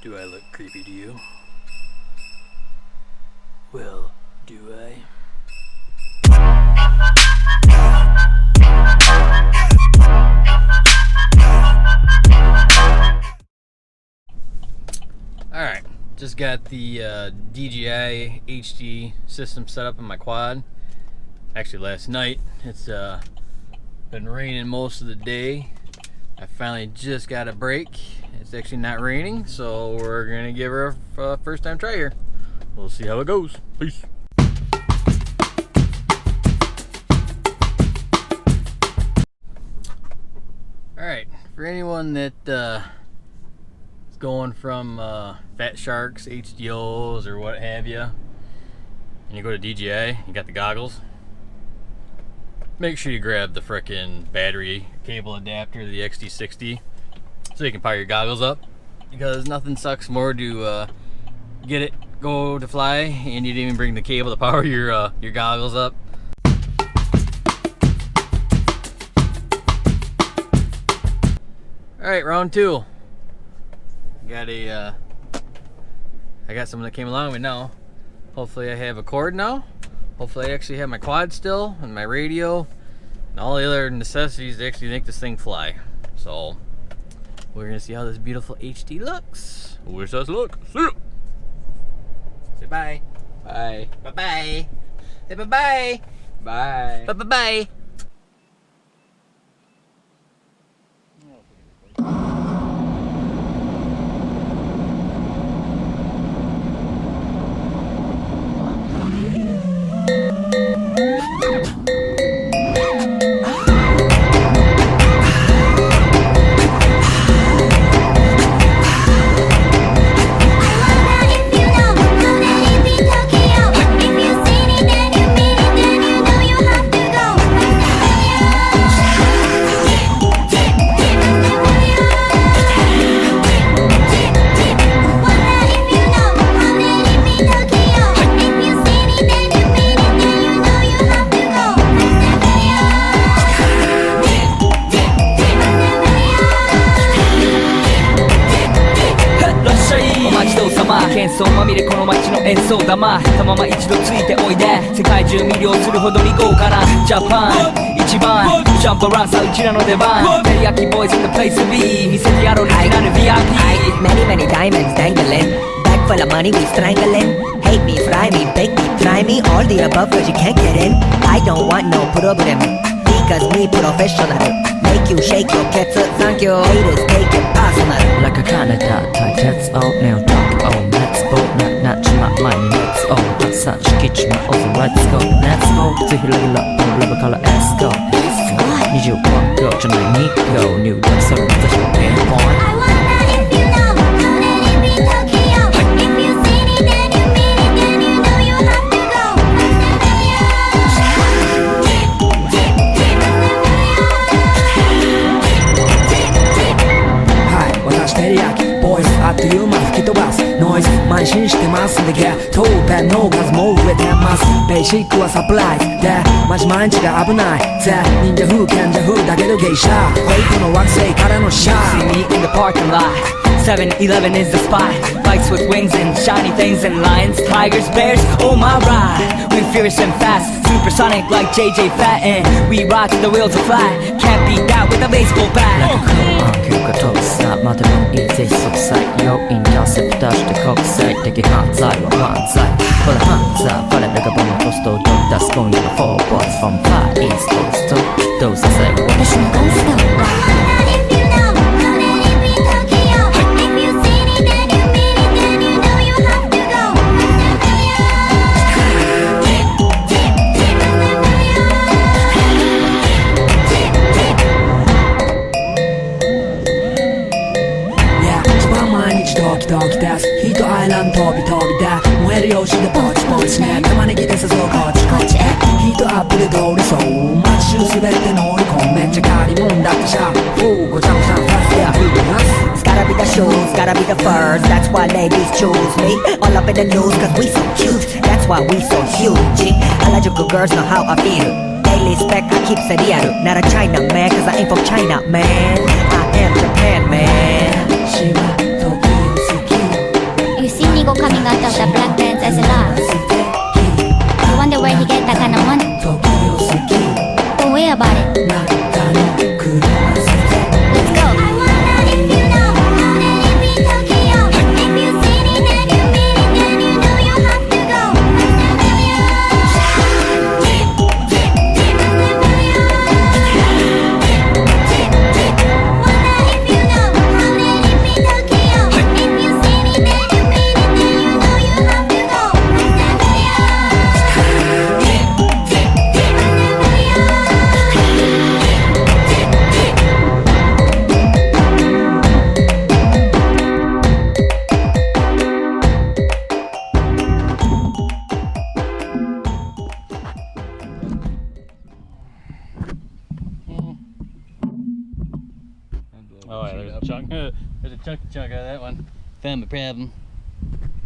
Do I look creepy to you? Well, do I? Alright, just got the DJI HD system set up in my quad. Actually last night. It's been raining most of the day. I finally just got a break. It's actually not raining, so we're gonna give her a first time try here. We'll see how it goes. Peace. Alright, for anyone that is going from Fat Sharks, HDOs, or what have you, and you go to DJI, you got the goggles, make sure you grab the frickin' battery cable adapter to the XT60 so you can power your goggles up, because nothing sucks more to get it go to fly and you didn't even bring the cable to power your goggles up. Alright, round two. I got someone that came along with me now. Hopefully I have a cord now. Hopefully I actually have my quad still and my radio and all the other necessities to actually make this thing fly. So we're gonna see how this beautiful HD looks. Wish us luck. See ya. Say bye. Bye. Bye bye. Say bye bye. Bye. Bye bye bye.喧騒まみれこの街の演奏玉たまま一度ついておいで世界中魅了するほどに豪華なジャパン一番ジャンプアランさうちらの出番テリヤキボーイズ in the place to be 見せてやろうオリジナル VIP Many many diamonds dangling Bag full of money we strangling Hate me, fry me, bake me, try me All the above cause you can't get in I don't want no problem Because me professional Make you shake your cats Thank you Haters take it personal Like a Canada type that's all now talk on Let's go not my mind Let's all that's such kitchen also let's go Let's go ぜひラグラップのラブから Let's go 25秒じゃない2秒入力それまた1ピンポイント I wonder if you know Let it be Tokyo If you see it then you mean it Then you know you have to go Hi 私テリヤキボーイズあっという間吹き飛ばすノイズ慢心してますんでゲットペンの数も増えてますベーシックはサプライズでマジ毎日が危ないぜ忍者風賢者風だけど芸者フェイクの惑星からのシャー See me in the parking lot 7-Eleven is the spot Bikes with wings and shiny things and lions, tigers, bears, oh my ride We fierce and fast, supersonic like JJ Fatten We rock the wheels are flat, can't beat that with a baseball bat 急が飛ぶさまでもいいぜ即歳要インターセプターして国際的犯罪は犯罪ほらハンザー我らがボムポストを取り出す今夜の4 boys from Far East Coast どうさせ私のゴースト I wonder if you know Let it be Tokyo If you see it then you mean it Then you know you have to go 一番毎日ドキドキですヒートアイランド飛び飛びで燃える用紙でポチポチね玉ねぎで誘うこっちこっちへヒートアップで通りそう街中滑って乗り込むめっちゃ借りもんだってしゃごちゃごちゃファストやフードナス It's gotta be the shoes, gotta be the furs That's why ladies choose me All up in the news cause we so cute That's why we so huge Harajuku girls know how I feel Daily spec I keep it real Not a China man cause I ain't from China man I am Japan man 私は時を好き chunk out of that one. Found my problem.